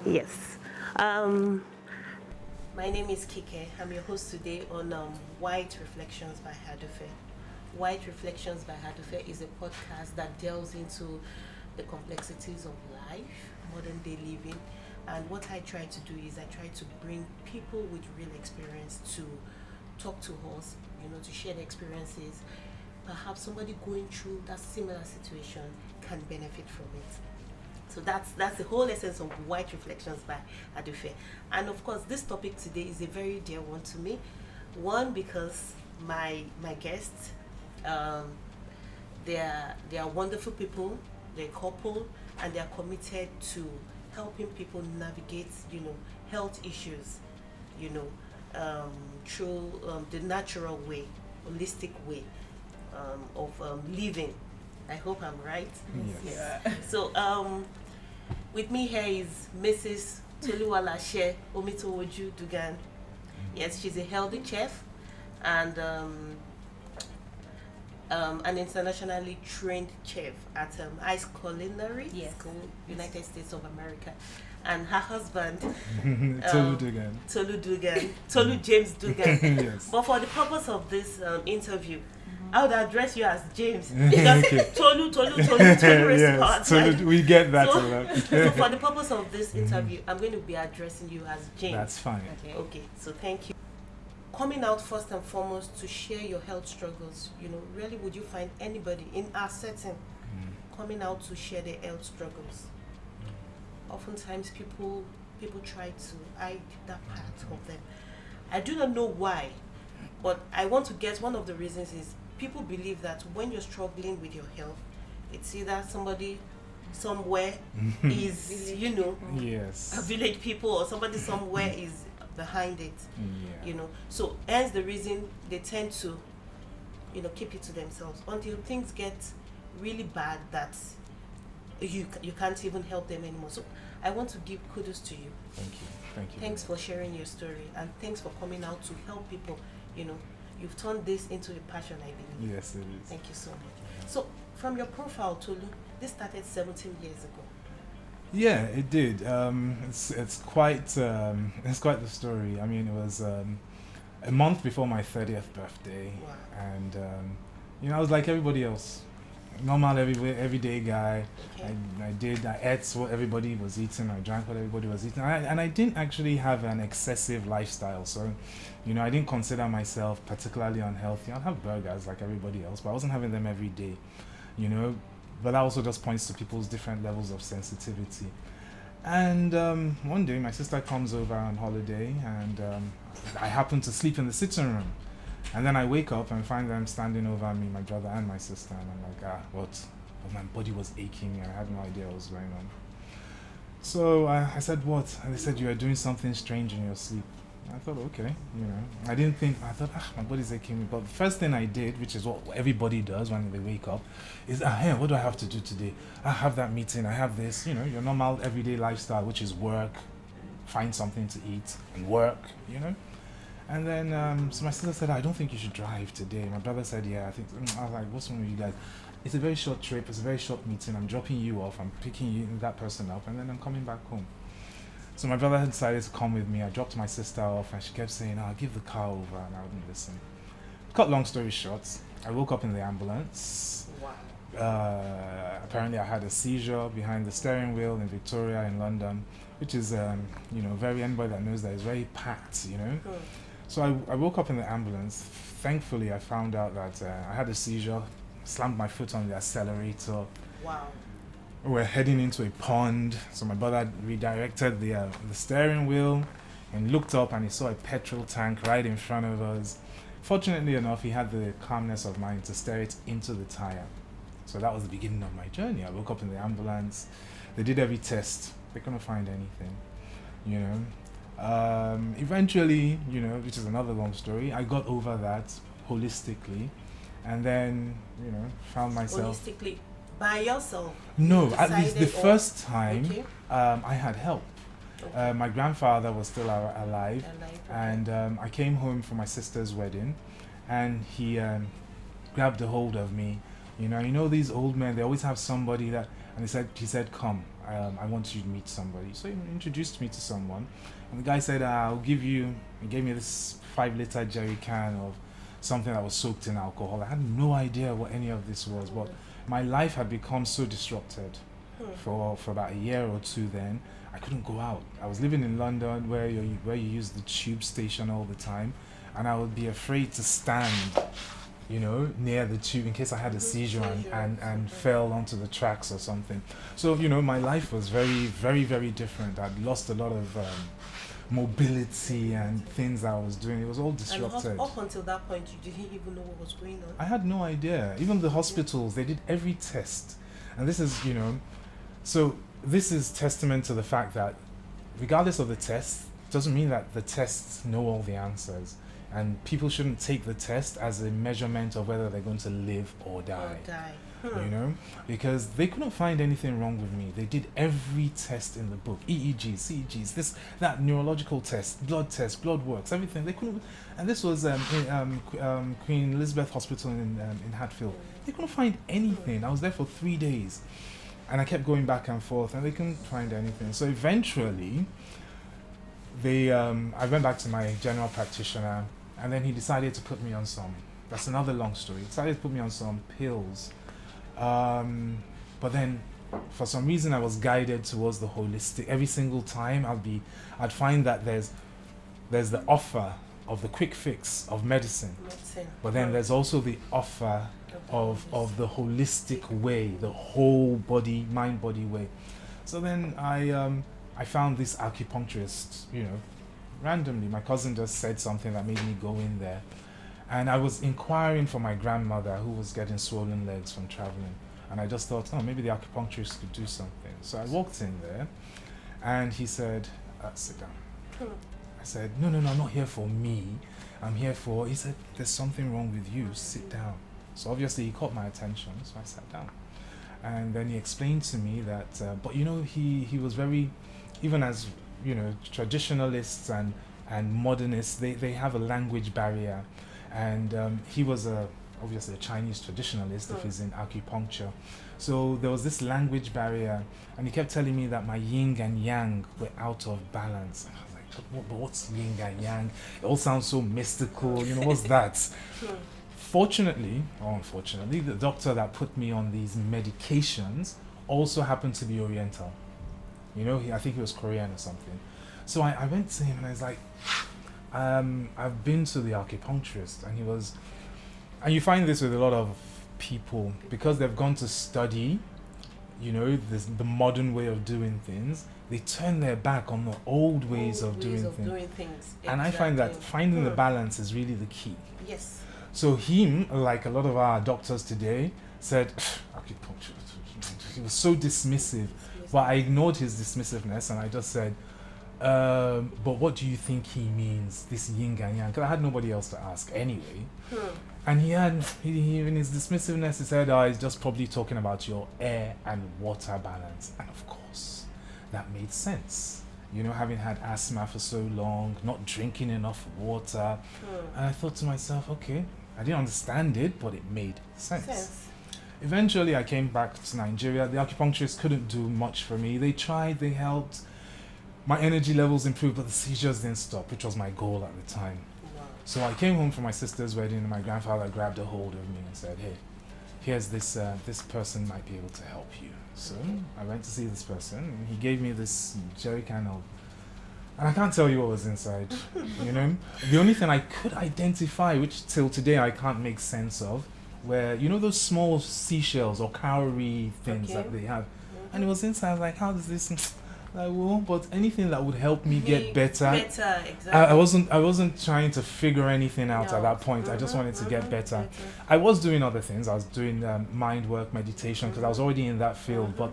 Yes. Um, my name is Kike. I'm your host today on White Reflections by Hadufe. White Reflections by Hadufe is a podcast that delves into the complexities of life, modern day living. And what I try to do is I try to bring people with real experience to talk to us, to share their experiences. Perhaps somebody going through that similar situation can benefit from it. So that's the whole essence of White Reflections by Adufe. And of course, this topic today is a very dear one to me. One, because my guests, um, they are wonderful people, they're a couple, and they're committed to helping people navigate, health issues, you know, through the natural way, holistic way of living. I hope I'm right. Yes. Yes. So with me here is Mrs. Toluwalashe Omitowoju Dugan. Yes, she's a healthy chef and an internationally trained chef at Ice Culinary Yes. School, United States of America. And her husband, Tolu Dugan. Tolu Dugan, Tolu James Dugan. Yes. But for the purpose of this interview, I would address you as James. Okay. Because Tolu responds. Yes, Tolu, we get that So- a lot. So for the purpose of this interview, I'm going to be addressing you as James. That's fine. Okay. Okay, so thank you. Coming out first and foremost to share your health struggles, really would you find anybody in our setting coming out to share their health struggles? Oftentimes people try to hide that part of them. I do not know why, but I want to guess one of the reasons is people believe that when you're struggling with your health, it's either somebody somewhere is, a Yes. village people or somebody somewhere is behind it, Yeah. So hence the reason they tend to, keep it to themselves until things get really bad that you can't even help them anymore. So I want to give kudos to you. Thank you. Thank you. Thanks for sharing your story and thanks for coming out to help people. You've turned this into a passion, I believe. Yes, it is. Thank you so much. So from your profile, Tolu, this started 17 years ago. Yeah, it did. It's quite the story. I mean, it was a month before my 30th birthday, Wow. and I was like everybody else, normal everyday guy. Okay. I ate what everybody was eating. I drank what everybody was eating. And I didn't actually have an excessive lifestyle. So, I didn't consider myself particularly unhealthy. I'd have burgers like everybody else, but I wasn't having them every day. But that also just points to people's different levels of sensitivity. And one day my sister comes over on holiday, and I happen to sleep in the sitting room. And then I wake up and find them standing over me, my brother and my sister, and I'm like, what? But my body was aching, and I had no idea what was going on. So I said, what? And they said, you are doing something strange in your sleep. I thought, okay, I didn't think, I thought, my body's aching me. But the first thing I did, which is what everybody does when they wake up, is, hey, what do I have to do today? I have that meeting, I have this, your normal everyday lifestyle, which is work, find something to eat, and work, And then, so my sister said, I don't think you should drive today. My brother said, yeah, I think, I was like, what's wrong with you guys? It's a very short trip, it's a very short meeting, I'm dropping you off, I'm picking that person up, and then I'm coming back home. So my brother decided to come with me. I dropped my sister off, and she kept saying, I'll give the car over, and I wouldn't listen. Cut long story short, I woke up in the ambulance. Wow. Apparently I had a seizure behind the steering wheel in Victoria in London, which is, anybody that knows that is very packed, So I woke up in the ambulance. Thankfully, I found out that I had a seizure, slammed my foot on the accelerator. Wow. We're heading into a pond, so my brother redirected the steering wheel and looked up, and he saw a petrol tank right in front of us. Fortunately enough, he had the calmness of mind to steer it into the tire. So that was the beginning of my journey. I woke up in the ambulance. They did every test. They couldn't find anything, Eventually, which is another long story, I got over that holistically, and then, found myself... Holistically, by yourself? No, You at least the decided, or- first time, Okay. I had help. Okay. My grandfather was still alive, Alive, okay. and I came home for my sister's wedding, and he grabbed a hold of me. These old men, they always have somebody that And he said, come, I want you to meet somebody. So he introduced me to someone, and the guy said, he gave me this 5 liter jerry can of something that was soaked in alcohol. I had no idea what any of this was, but my life had become so disrupted for about a year or two. Then I couldn't go out. I was living in London, where you use the tube station all the time, and I would be afraid to stand, near the tube in case I had a seizure and fell onto the tracks or something. So my life was very, very, very different. I'd lost a lot of mobility and things I was doing. It was all disrupted. And up until that point, you didn't even know what was going on. I had no idea. Even the hospitals, they did every test. And this is, so this is testament to the fact that regardless of the test, doesn't mean that the tests know all the answers. And people shouldn't take the test as a measurement of whether they're going to live or die. Because they couldn't find anything wrong with me. They did every test in the book, EEGs, CEGs, this, that, neurological test, blood works, everything. They couldn't, and this was in Queen Elizabeth Hospital in Hatfield. They couldn't find anything. I was there for 3 days, and I kept going back and forth, and they couldn't find anything. So eventually, I went back to my general practitioner, and then he decided to put me on some. That's another long story. He decided to put me on some pills. But then for some reason I was guided towards the holistic. Every single time I'd find that there's the offer of the quick fix of medicine. But then there's also the offer of the holistic way, the whole body, mind body way. So then I found this acupuncturist, randomly. My cousin just said something that made me go in there. And I was inquiring for my grandmother, who was getting swollen legs from traveling. And I just thought, maybe the acupuncturist could do something. So I walked in there, and he said, sit down. I said, no, I'm not here for me. He said, there's something wrong with you, sit down. So obviously he caught my attention, so I sat down. And then he explained to me that, but he was very, even as, traditionalists and modernists, they have a language barrier. And he was obviously a Chinese traditionalist if he's in acupuncture. So there was this language barrier, and he kept telling me that my yin and yang were out of balance. And I was like, but what's yin and yang? It all sounds so mystical, what's that? Fortunately, or unfortunately, the doctor that put me on these medications also happened to be Oriental. I think he was Korean or something. So I went to him and I was like, I've been to the acupuncturist, and you find this with a lot of people, because they've gone to study, the modern way of doing things, they turn their back on the old ways of doing things. And I find that finding the balance is really the key. Yes. So him, like a lot of our doctors today, said, acupuncture. He was so dismissive, but I ignored his dismissiveness, and I just said, but what do you think he means, this yin and yang? Because I had nobody else to ask anyway. And he in his dismissiveness, he said, he's just probably talking about your air and water balance. And of course, that made sense. Having had asthma for so long, not drinking enough water. And I thought to myself, okay, I didn't understand it, but it made sense. Eventually, I came back to Nigeria. The acupuncturist couldn't do much for me. They tried, they helped. My energy levels improved, but the seizures didn't stop, which was my goal at the time. Wow. So I came home from my sister's wedding, and my grandfather grabbed a hold of me and said, hey, here's this person might be able to help you. So I went to see this person, and he gave me this jerry can of, and I can't tell you what was inside. The only thing I could identify, which till today I can't make sense of, were those small seashells or cowrie things that they have, and it was inside. I was like, how does this? But anything that would help me get better. Exactly. I wasn't trying to figure anything out at that point. I just wanted to get better. I was doing other things. I was doing mind work, meditation, because I was already in that field.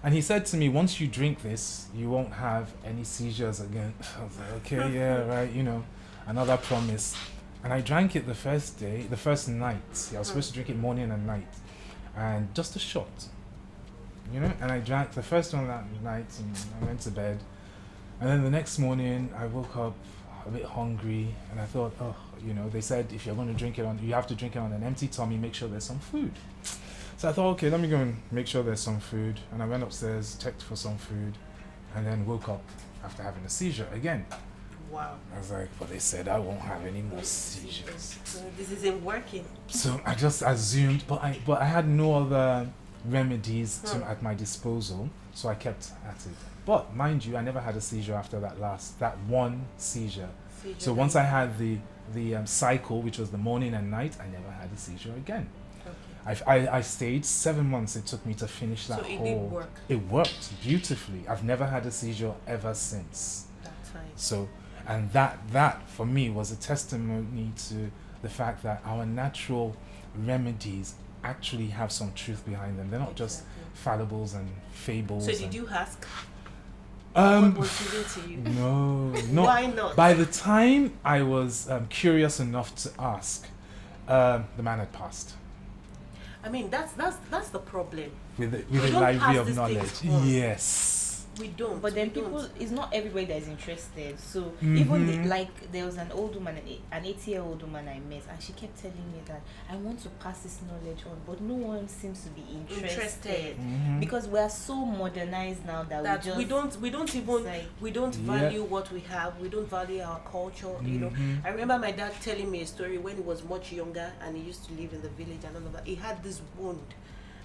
And he said to me, once you drink this, you won't have any seizures again. I was like, okay, yeah, right, another promise. And I drank it the first night. I was supposed to drink it morning and night, and just a shot. And I drank the first one that night, and I went to bed. And then the next morning, I woke up a bit hungry, and I thought, they said if you're going to drink it you have to drink it on an empty tummy, make sure there's some food. So I thought, okay, let me go and make sure there's some food. And I went upstairs, checked for some food, and then woke up after having a seizure again. Wow. I was like, but they said I won't have any more seizures. So this isn't working. So I just assumed, but I had no other remedies at my disposal, so I kept at it. But mind you, I never had a seizure after that one seizure. So once I had the cycle, which was the morning and night, I never had a seizure again. Okay. I stayed 7 months. It took me to finish that So it whole. did work It worked beautifully. I've never had a seizure ever since. that time. So, and that for me was a testimony to the fact that our natural remedies actually have some truth behind them. They're not just fallables and fables. So did you ask? Um, What was given to you? no, no. Why not? By the time I was curious enough to ask, the man had passed I mean, that's the problem. with We a don't library pass of these knowledge. things on. Yes. We don't. But then we don't. people, it's not everybody that is interested. So Mhm. even like there was an old woman, an 80-year-old woman I met, and she kept telling me that I want to pass this knowledge on, but no one seems to be interested. Mhm. Because we are so modernized now that That we we just don't even like- we don't Yeah. value what we have. We don't value our culture. You know, Mhm. I remember my dad telling me a story when he was much younger and he used to live in the village and all of that. He had this wound.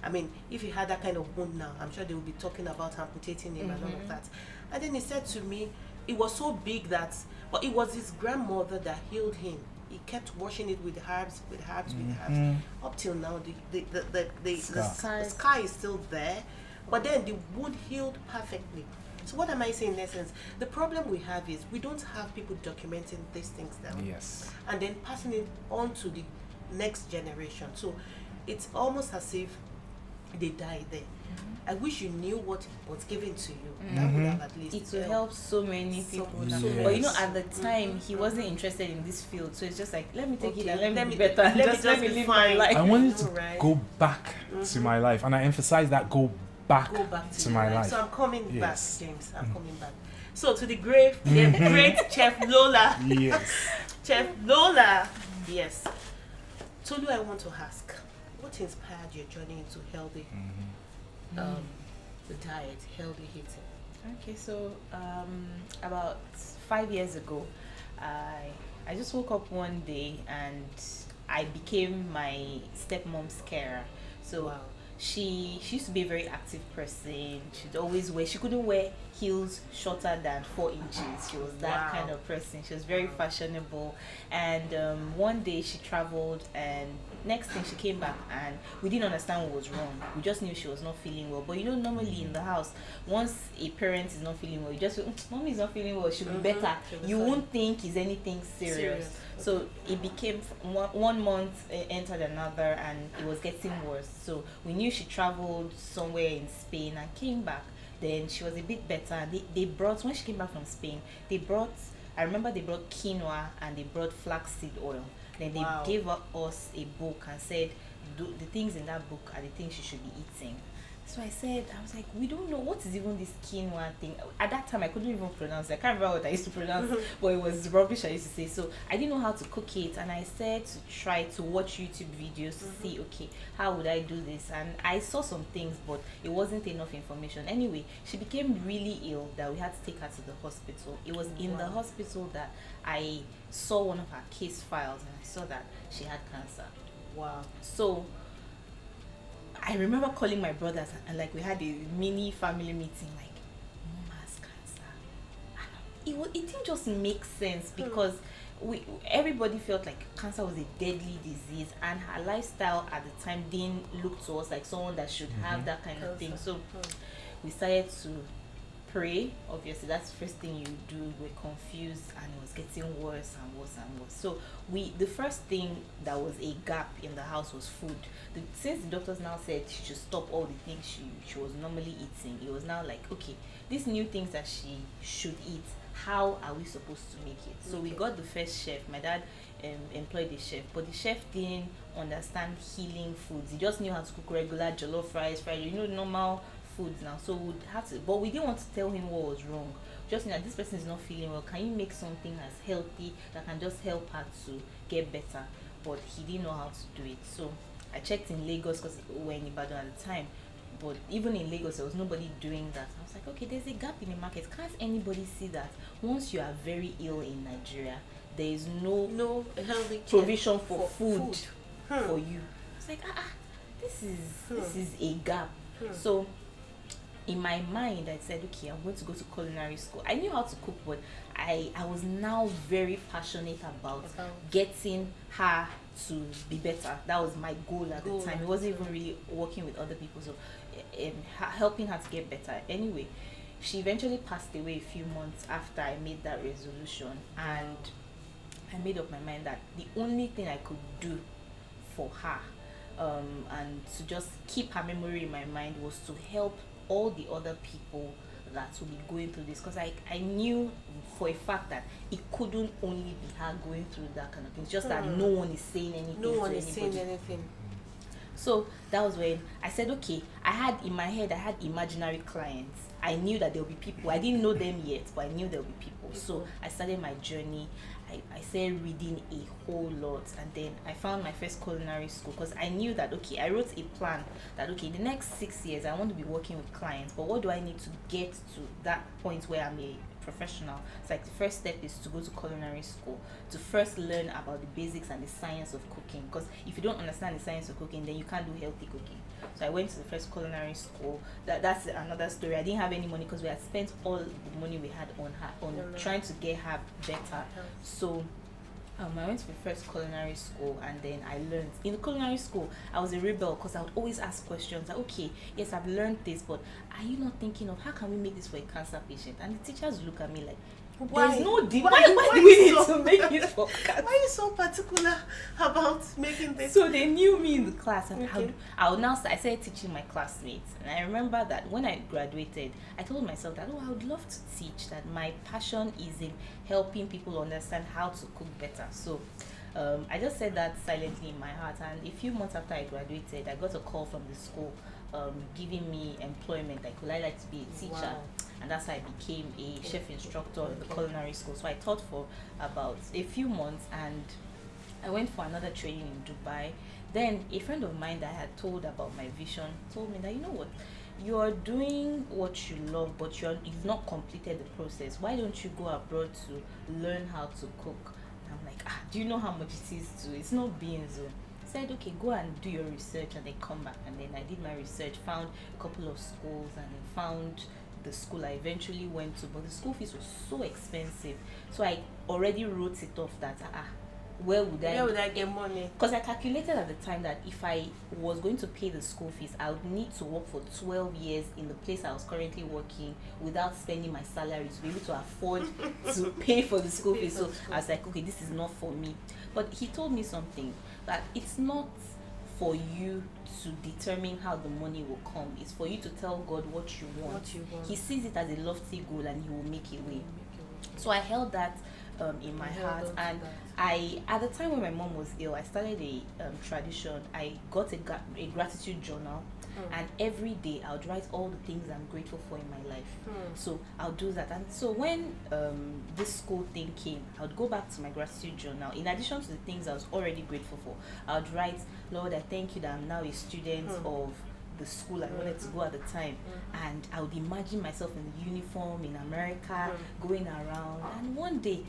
I mean, if he had that kind of wound now, I'm sure they would be talking about amputating him and all of that. And then he said to me, it was so big that, but it was his grandmother that healed him. He kept washing it with herbs, with herbs, with herbs. Mhm. Up till now, the Scar. scar is still there, but then the wound healed perfectly. So what am I saying in essence? The problem we have is we don't have people documenting these things down Yes. and then passing it on to the next generation. So it's almost as if they die there. I wish you knew what was given to you. That would have at least it will helped. help so many people So- now. so But you know, yes. at the time, he wasn't interested in this field, so it's just like, let me take it Okay, and let let me me- be better. let me Just let just me be live fine. my life. I wanted to Right. go back to my life, and I emphasize that go back, Go back to, to your my life. So I'm coming Yes. back, James. I'm coming back. So to the great Chef Lola. Yes. Chef Lola. Yes. Tolu, I want to ask, what inspired your journey into healthy the diet, healthy eating? Okay, so about 5 years ago, I just woke up one day and I became my stepmom's carer. So Wow. she used to be a very active person. She couldn't wear heels shorter than 4 inches. She was that Wow. kind of person. She was very fashionable. And one day she traveled, and next thing she came back and we didn't understand what was wrong. We just knew she was not feeling well. But you know, normally in the house, once a parent is not feeling well, you just feel, mommy is not feeling well, she'll be better. She'll be You fine. won't think it's anything serious. So it became one month entered another, and it was getting worse. So we knew she traveled somewhere in Spain and came back. Then she was a bit better. They brought, when she came back from Spain, I remember they brought quinoa and they brought flaxseed oil. Then they Wow. gave us a book and said, the things in that book are the things you should be eating. So I was like, we don't know what is even this quinoa thing. At that time, I couldn't even pronounce it. I can't remember what I used to pronounce, but it was rubbish I used to say. So I didn't know how to cook it, and I said to try to watch YouTube videos to see, okay, how would I do this? And I saw some things, but it wasn't enough information. Anyway, she became really ill that we had to take her to the hospital. It was in the Wow. hospital that I saw one of her case files, and I saw that she had cancer. Wow. So I remember calling my brothers, and like we had a mini family meeting, like, mom has cancer. It didn't just make sense because everybody felt like cancer was a deadly disease, and her lifestyle at the time didn't look to us like someone that should have that kind of thing. Cancer. So we started to pray. Obviously, that's the first thing you do. We're confused, and it was getting worse and worse and worse. So the first thing that was a gap in the house was food. Since the doctors now said she should stop all the things she was normally eating, it was now like, okay, these new things that she should eat, how are we supposed to make it? So we got the first chef. My dad employed a chef, but the chef didn't understand healing foods. He just knew how to cook regular jollof rice, fried, normal foods now. So we'd have to, but we didn't want to tell him what was wrong. Just know that this person is not feeling well. Can you make something that's healthy that can just help her to get better? But he didn't know how to do it. So I checked in Lagos because we were in Ibadan at the time. But even in Lagos, there was nobody doing that. I was like, okay, there's a gap in the market. Can't anybody see that once you are very ill in Nigeria, there is no healthy provision for food Hmm. for you? It's like, this is a gap. So in my mind, I said, okay, I'm going to go to culinary school. I knew how to cook, but I was now very passionate about getting her to be better. That was my goal at the time. It wasn't even really working with other people, so helping her to get better. Anyway, she eventually passed away a few months after I made that resolution, and I made up my mind that the only thing I could do for her and to just keep her memory in my mind was to help all the other people that will be going through this, because I knew for a fact that it couldn't only be her going through that kind of thing. It's just that no one is saying anything. No one to is anybody. saying anything. So that was when I said, okay, I had in my head, I had imaginary clients. I knew that there would be people. I didn't know them yet, but I knew there would be people. So I started my journey. I started reading a whole lot, and then I found my first culinary school, because I knew that, okay, I wrote a plan that, okay, the next 6 years I want to be working with clients, but what do I need to get to that point where I'm a professional? It's like the first step is to go to culinary school to first learn about the basics and the science of cooking, because if you don't understand the science of cooking, then you can't do healthy cooking. So I went to the first culinary school. That's another story. I didn't have any money because we had spent all the money we had on her, on trying to get her better. So I went to the first culinary school, and then I learned. In the culinary school, I was a rebel because I would always ask questions like, okay, yes, I've learned this, but are you not thinking of how can we make this for a cancer patient? And the teachers look at me like, there's no why do we need to make it for cancer? Why are you so particular about making this? So they knew me in the class, and Okay. I started teaching my classmates. And I remember that when I graduated, I told myself that, I would love to teach, that my passion is in helping people understand how to cook better. So I just said that silently in my heart, and a few months after I graduated, I got a call from the school giving me employment. Like, would I like to be a teacher? Wow. And that's how I became a chef instructor in the culinary school. So I taught for about a few months, and I went for another training in Dubai. Then a friend of mine that I had told about my vision told me that, you know what, you're doing what you love, but you've not completed the process. Why don't you go abroad to learn how to cook? And I'm like, do you know how much it is to? It's not beans. I said, okay, go and do your research and then come back. And then I did my research, found a couple of schools, and then found the school I eventually went to, but the school fees was so expensive. So I already wrote it off that where would I get money? Because I calculated at the time that if I was going to pay the school fees, I would need to work for 12 years in the place I was currently working without spending my salary to be able to afford to pay for the school fees. So I was like, okay, this is not for me. But he told me something, that it's not for you to determine how the money will come. It's for you to tell God what you want. He sees it as a lofty goal, and he will make a way. So I held that in my heart, and I, at the time when my mom was ill, I started a tradition. I got a gratitude journal, and every day I would write all the things I'm grateful for in my life. So I'll do that. And so when this school thing came, I would go back to my gratitude journal. In addition to the things I was already grateful for, I would write, Lord, I thank you that I'm now a student of the school I wanted to go at the time. And I would imagine myself in the uniform in America, going around. And one day,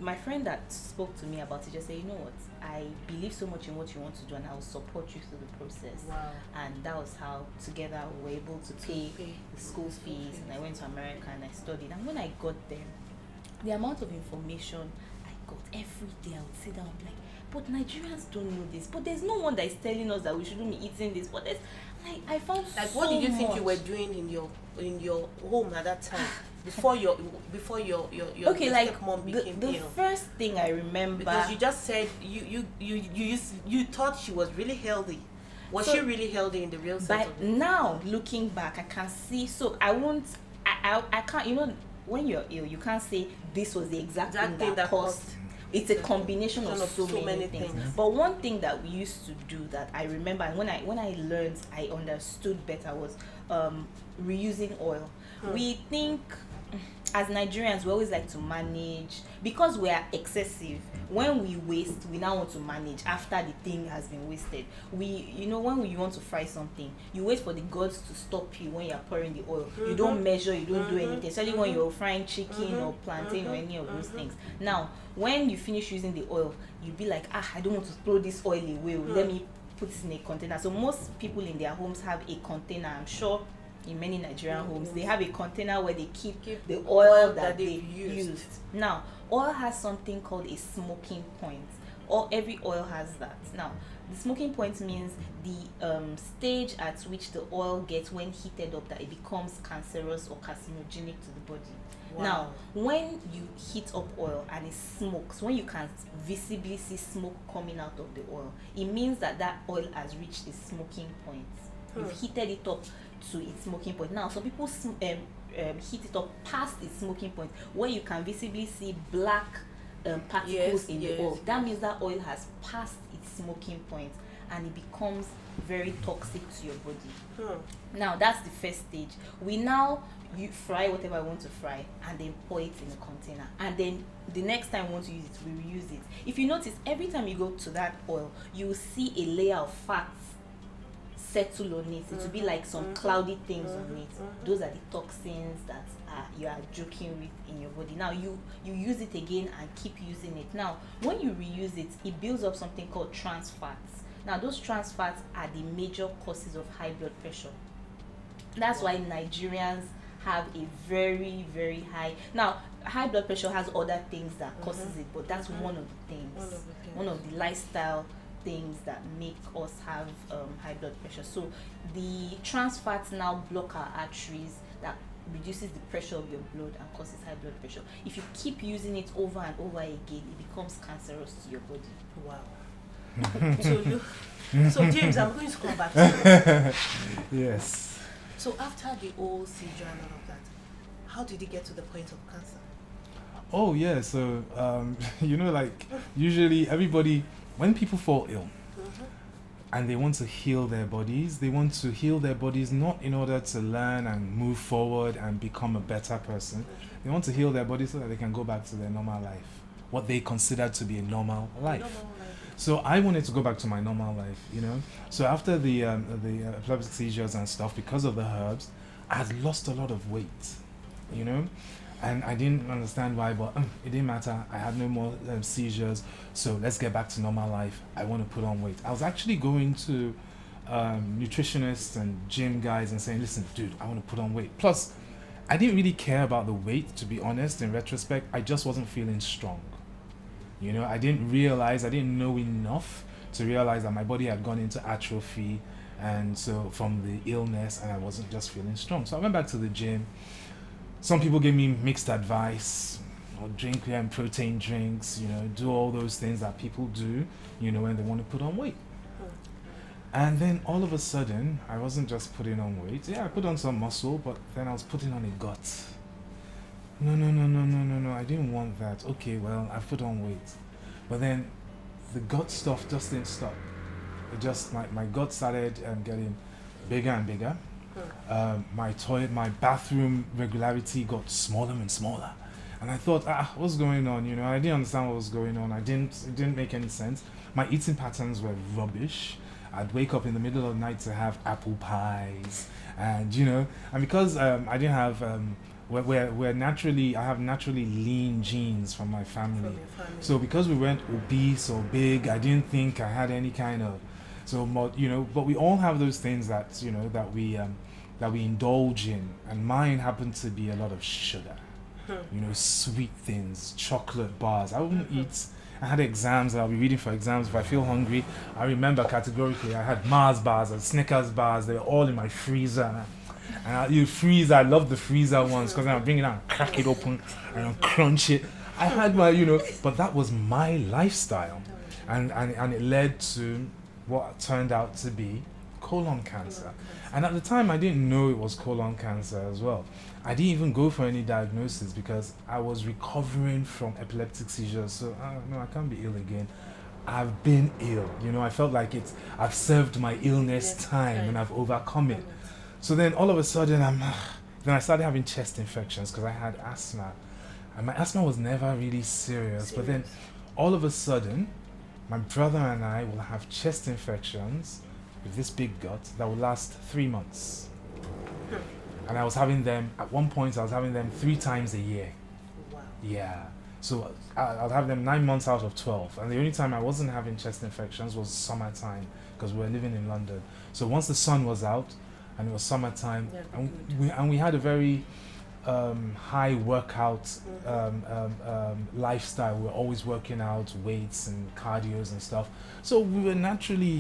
my friend that spoke to me about it just said, you know what, I believe so much in what you want to do, and I will support you through the process. Wow. And that was how together we were able to pay the school fees, and I went to America and I studied. And when I got there, the amount of information I got every day, I would sit down and be like, but Nigerians don't know this, but there's no one that is telling us that we shouldn't be eating this, but there's, I found like, so what did you think much. you were doing in your home at that time, before your Okay, like stepmom the became ill? first thing I remember, Because you just said you thought she was really healthy. Was So, she really healthy in the real sense but of it? now looking back, I can see. So I won't. I can't. You know, when you're ill, you can't say this was the exact thing that caused. It's a combination of so many things. But one thing that we used to do that I remember, and when I learned, I understood better, was reusing oil. We think as Nigerians, we always like to manage because we are excessive. When we waste, we now want to manage after the thing has been wasted. When you want to fry something, you wait for the gods to stop you when you're pouring the oil. You don't measure, you don't do anything, especially when you're frying chicken or plantain or any of those things. Now, when you finish using the oil, you be like, I don't want to throw this oil away. Let me put it in a container. So most people in their homes have a container. I'm sure in many Nigerian homes, they have a container where they keep the oil that they've used. Now, oil has something called a smoking point. Every oil has that. Now, the smoking point means the stage at which the oil gets when heated up, that it becomes cancerous or carcinogenic to the body. Wow. Now, when you heat up oil and it smokes, when you can visibly see smoke coming out of the oil, it means that oil has reached its smoking point. You've heated it up to its smoking point. Now, some people heat it up past its smoking point, where you can visibly see black particles in the oil. That means that oil has passed its smoking point and it becomes very toxic to your body. Now, that's the first stage. You fry whatever I want to fry and then pour it in a container, and then the next time we want to use it, we reuse it. If you notice, every time you go to that oil, you will see a layer of fat settle on it. It will be like some cloudy things on it. Those are the toxins that you are joking with in your body. Now you use it again and keep using it. Now when you reuse it, it builds up something called trans fats. Now those trans fats are the major causes of high blood pressure. That's why Nigerians have a very, very high. Now, high blood pressure has other things that causes it, but that's one of the things. One of the lifestyle things that make us have high blood pressure. So the trans fats now block our arteries, that reduces the pressure of your blood and causes high blood pressure. If you keep using it over and over again, it becomes cancerous to your body. Wow. So James, I'm going to come back to you. Yes. So after the old seizure and all of that, how did it get to the point of cancer? Oh yeah, so usually everybody, when people fall ill and they want to heal their bodies, not in order to learn and move forward and become a better person. They want to heal their bodies so that they can go back to their normal life, what they consider to be a normal life. So I wanted to go back to my normal life, So after the epileptic seizures and stuff, because of the herbs, I had lost a lot of weight, and I didn't understand why, but it didn't matter. I had no more seizures, so let's get back to normal life. I want to put on weight. I was actually going to nutritionists and gym guys and saying, listen, dude, I want to put on weight. Plus, I didn't really care about the weight, to be honest. In retrospect, I just wasn't feeling strong. I didn't know enough to realize that my body had gone into atrophy, and so from the illness, and I wasn't just feeling strong. So I went back to the gym. Some people gave me mixed advice, drink protein drinks, do all those things that people do, when they want to put on weight. And then all of a sudden, I wasn't just putting on weight. Yeah, I put on some muscle, but then I was putting on a gut. No, I didn't want that. Okay, well, I put on weight. But then the gut stuff just didn't stop. It just, my gut started getting bigger and bigger. My bathroom regularity got smaller and smaller. And I thought, what's going on? I didn't understand what was going on. It didn't make any sense. My eating patterns were rubbish. I'd wake up in the middle of the night to have apple pies. And, and because I didn't have... I have naturally lean genes from my family. So because we weren't obese or big, I didn't think I had any kind of, but we all have those things that, that we indulge in. And mine happened to be a lot of sugar, sweet things, chocolate bars. I wouldn't eat. I had exams, I'll be reading for exams if I feel hungry. I remember categorically I had Mars bars and Snickers bars. They were all in my freezer. And I love the freezer ones because I bring it out and crack it open and I'll crunch it. I had my, but that was my lifestyle. And it led to what turned out to be colon cancer. And at the time, I didn't know it was colon cancer as well. I didn't even go for any diagnosis because I was recovering from epileptic seizures. So, no, I can't be ill again. I've been ill. I felt like I've served my illness time and I've overcome it. So then all of a sudden Then I started having chest infections because I had asthma. And my asthma was never really serious. But then all of a sudden, my brother and I will have chest infections with this big gut that will last 3 months. And I was having them, at one point I was having them 3 times a year. Wow. Yeah. So I'll have them 9 months out of 12. And the only time I wasn't having chest infections was summertime because we were living in London. So once the sun was out and it was summertime, and we had a very high workout lifestyle. We were always working out, weights and cardios and stuff. So we were naturally,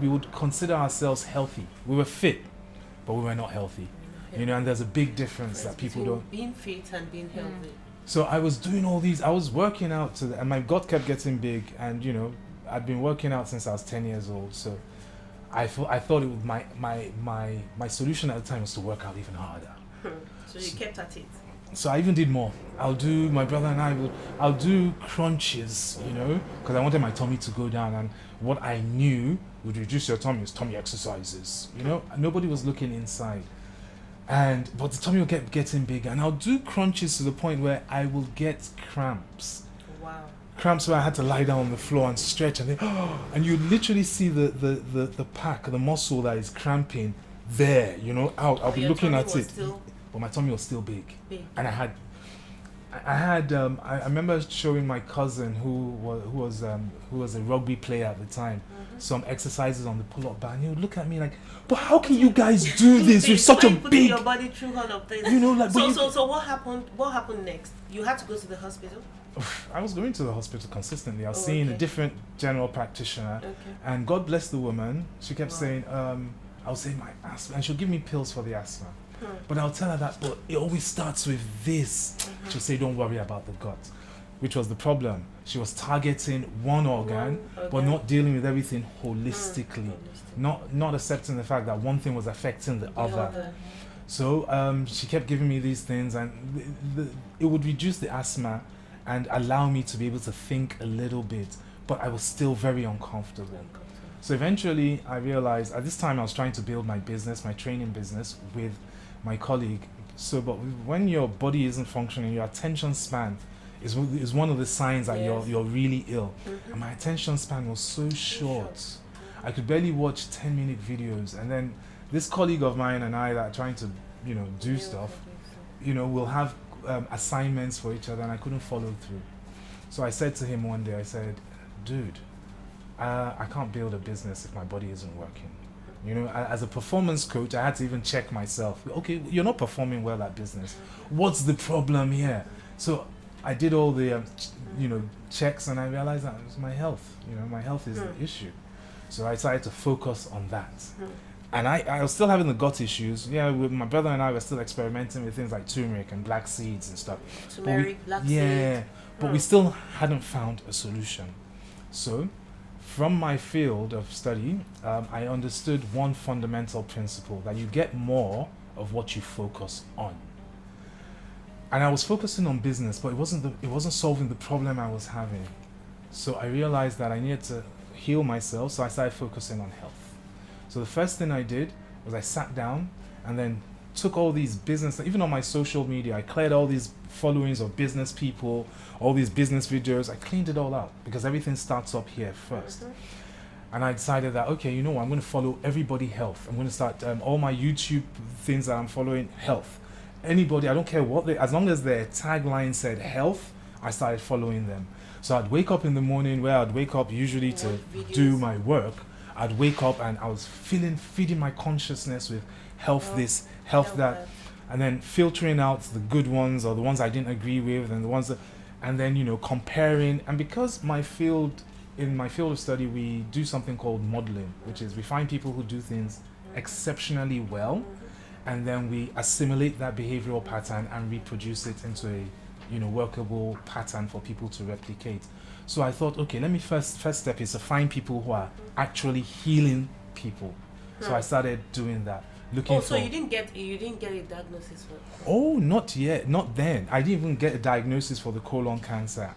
we would consider ourselves healthy. We were fit, but we were not healthy. And there's a big difference that people don't. Being fit and being healthy. So I was doing all these. I was working out, and my gut kept getting big. And I'd been working out since I was 10 years old. So I thought it was my solution at the time was to work out even harder. So you kept at it. So I even did more. My brother and I'll do crunches, because I wanted my tummy to go down. And what I knew would reduce your tummy is tummy exercises. Nobody was looking inside. But the tummy will get getting bigger. And I'll do crunches to the point where I will get cramps. Wow. Cramps where I had to lie down on the floor and stretch. And you literally see the pack, the muscle that is cramping there, out. I'll be looking at it. But my tummy was still big. And I remember showing my cousin who was a rugby player at the time some exercises on the pull-up bar, and he would look at me like, but how can you guys do this with such a big your body through all of this? So what happened next? You had to go to the hospital? I was going to the hospital consistently. I was seeing a different general practitioner, and God bless the woman. She kept saying, I was saying my asthma, and she'll give me pills for the asthma. But I'll tell her that, but it always starts with this. She'll say, don't worry about the gut, which was the problem. She was targeting one organ, but not dealing with everything holistically. Not accepting the fact that one thing was affecting the other. So she kept giving me these things, and it would reduce the asthma and allow me to be able to think a little bit, but I was still very uncomfortable. So eventually I realized, at this time I was trying to build my business, my training business with my colleague. But when your body isn't functioning, your attention span is one of the signs that you're really ill. And my attention span was so short. I could barely watch 10-minute videos. And then this colleague of mine and I that are trying to, do stuff, we'll have assignments for each other, and I couldn't follow through. So I said to him one day, I said, dude, I can't build a business if my body isn't working. As a performance coach, I had to even check myself. Okay, you're not performing well at business. What's the problem here? So I did all the, checks, and I realized that it was my health. My health is the issue. So I decided to focus on that. And I was still having the gut issues. With my brother and I were still experimenting with things like turmeric and black seeds and stuff. Turmeric, black seeds. But we still hadn't found a solution. So from my field of study, I understood one fundamental principle, that you get more of what you focus on. And I was focusing on business, but it wasn't solving the problem I was having. So I realized that I needed to heal myself, so I started focusing on health. So the first thing I did was I sat down and then took all these business, even on my social media, I cleared all these followings of business people, all these business videos. I cleaned it all out because everything starts up here first. And I decided that, okay, I'm going to follow everybody health. I'm going to start all my YouTube things that I'm following health. Anybody, I don't care what as long as their tagline said health, I started following them. So I'd wake up in the morning, where I'd wake up usually to do my work. I'd wake up and I was feeding my consciousness with health this, health that, and then filtering out the good ones or the ones I didn't agree with, and the ones that, and then comparing. And because in my field of study, we do something called modeling, which is we find people who do things exceptionally well, and then we assimilate that behavioral pattern and reproduce it into a workable pattern for people to replicate. So I thought, okay, let me first step is to find people who are actually healing people. So I started doing that. So you didn't get a diagnosis for? Oh, not yet, not then. I didn't even get a diagnosis for the colon cancer.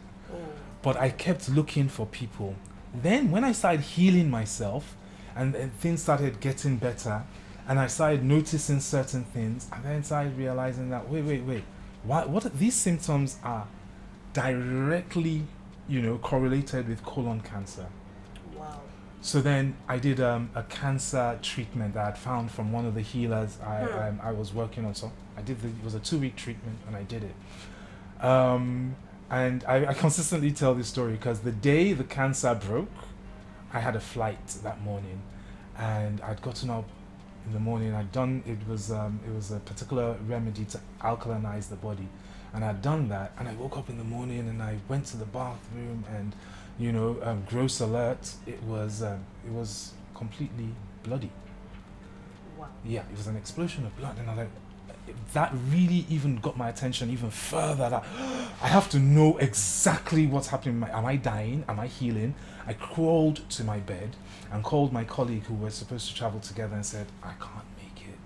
But I kept looking for people. Then when I started healing myself and things started getting better, And I started noticing certain things, and then started realizing that wait, what these symptoms are directly, correlated with colon cancer. Wow. So then I did a cancer treatment that I'd found from one of the healers I was working on. So it was a 2-week treatment, and I did it. And I consistently tell this story because the day the cancer broke, I had a flight that morning, and I'd gotten up in the morning. It was a particular remedy to alkalinize the body, and I'd done that. And I woke up in the morning and I went to the bathroom, and gross alert. It was completely bloody. Wow. Yeah, it was an explosion of blood, and I was like, that really even got my attention even further. That I have to know exactly what's happening. Am I dying? Am I healing? I crawled to my bed and called my colleague who were supposed to travel together and said, I can't make it.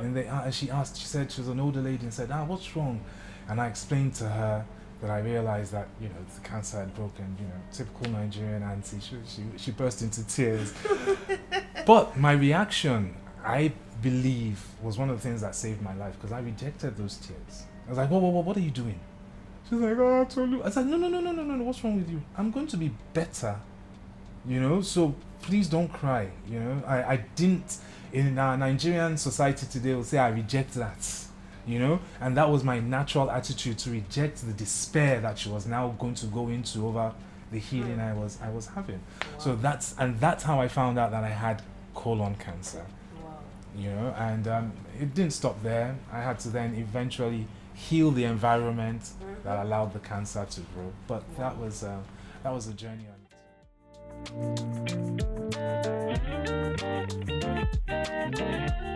And she said, she was an older lady, and said, what's wrong? And I explained to her that I realized that, the cancer had broken, typical Nigerian auntie. She burst into tears. But my reaction, I believe, was one of the things that saved my life, because I rejected those tears. I was like, whoa, what are you doing? She's like, Tolu. I was like, no, what's wrong with you? I'm going to be better, so please don't cry. I didn't, in our Nigerian society today, will say I reject that, and that was my natural attitude, to reject the despair that she was now going to go into over the healing I was having. Wow. So that's how I found out that I had colon cancer. Wow. And it didn't stop there. I had to then eventually heal the environment that allowed the cancer to grow. But that was a journey on it.